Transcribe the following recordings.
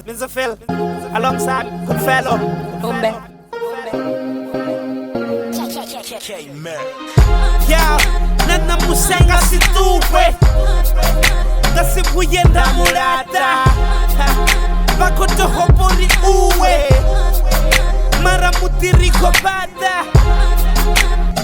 Mr. Phil, alongside Goodfellow. Bombe. Yeah, nana musenga situwe Ngasibuyenda murata Bakotohopori uwe Mara mutiriko bada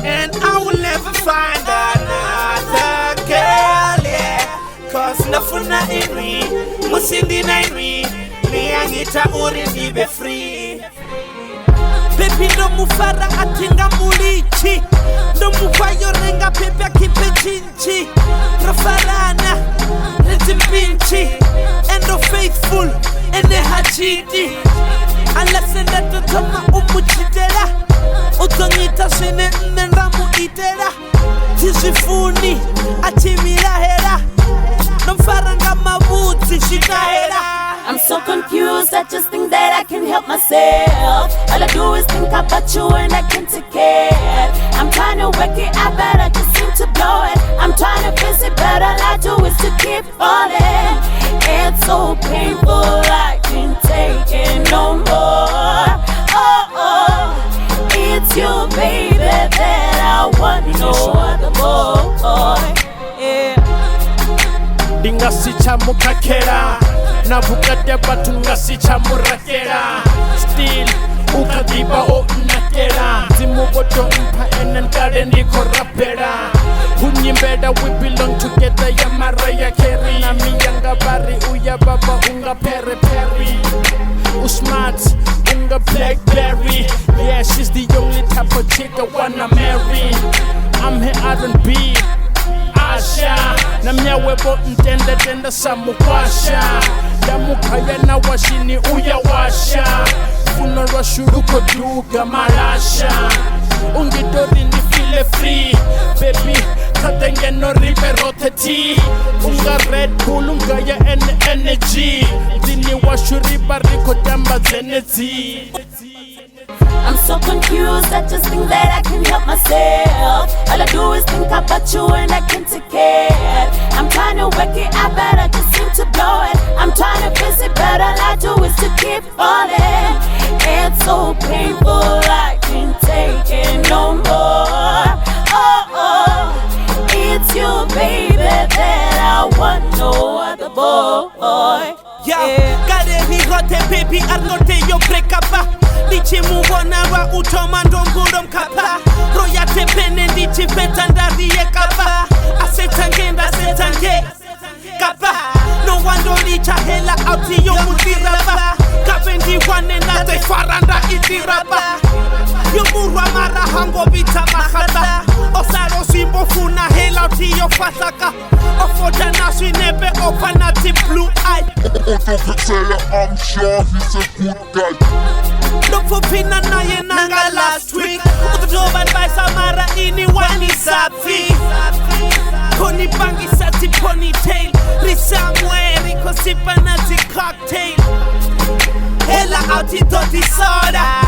And I will never find another girl, yeah Cause nafuna iri, musindi na iri Niangita uri nibe free Baby no mufara atinga mulichi No mufayo renga pepe akipe chinchi Rafarana, retimpinchi Endo faithful, ene hachidi Alasenda totoma umuchitera Utongita sene nendamu itera Tishifuni, achimira hera Nomfaranga mabuti shikahera I'm so confused, I just think that I can help myself. All I do is think about you and I can't take it. I'm trying to work it out, but I just seem to blow it. I'm trying to fix it, but all I do is to keep falling. It's so painful, I can't take it no more. Oh, it's you, baby, that I want, no other boy. Yeah. Dingasicha mukakera Navukate batu ngasicha murakera Still ukadiba o nakera Zimugoto mpa enentare niko rapera Hunyimbeda we belong together ya Mariah Carey Na miyanga bari uya baba unga peri peri Usmart unga Blackberry Yeah, she's the only type of chick I wanna marry I'm her R&B Asha na mnyawebo ntende tenda samukwasha Yamukaya na washini uyawasha Funo rashuruko duga malasha Ungidori ni feel free Baby katenge no ribe roteti Unga Red Bull unga ya energy Dini washuriba riko damba zenezi I'm so confused, I just think that I can help myself. All I do is think about you and I can't take it. I'm trying to work it out, but I just seem to blow it. I'm trying to fix it, but all I do is to keep falling. It's so painful, I can't take it no more. Oh, it's you, baby, that I want, no other boy. Yeah, Gareri rote baby arnote yo brekapa Nichi muwona wa utomando mburom kapa Royate pene nichi petandari ye kapa Asetangenda setange kapa No wando licha hela auti yo mutiraba Kapendi wane na te faranda itiraba Yo murwa mara hango vita mahata Osaro simbo funa hela auti yo fasaka Ofoda na swinebe opanati blue eye I'm sure he's a good guy. Look for Pina Naye Nanga last week. Utoban by Samara ini wani safi. Koni bangi sati ponytail. Risamwe riko sipa nati cocktail. Hela auti doti soda.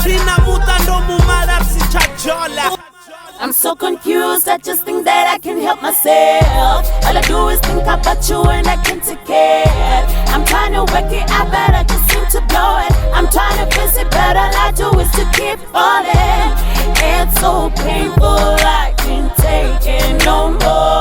Rina muta no mumara si chachola. I'm so confused, I just think that I can help myself. All I do is think about you and I can't take it. I'm trying to work it out, but I just seem to blow it. I'm trying to fix it, but all I do is to keep falling. It's so painful, I can't take it no more.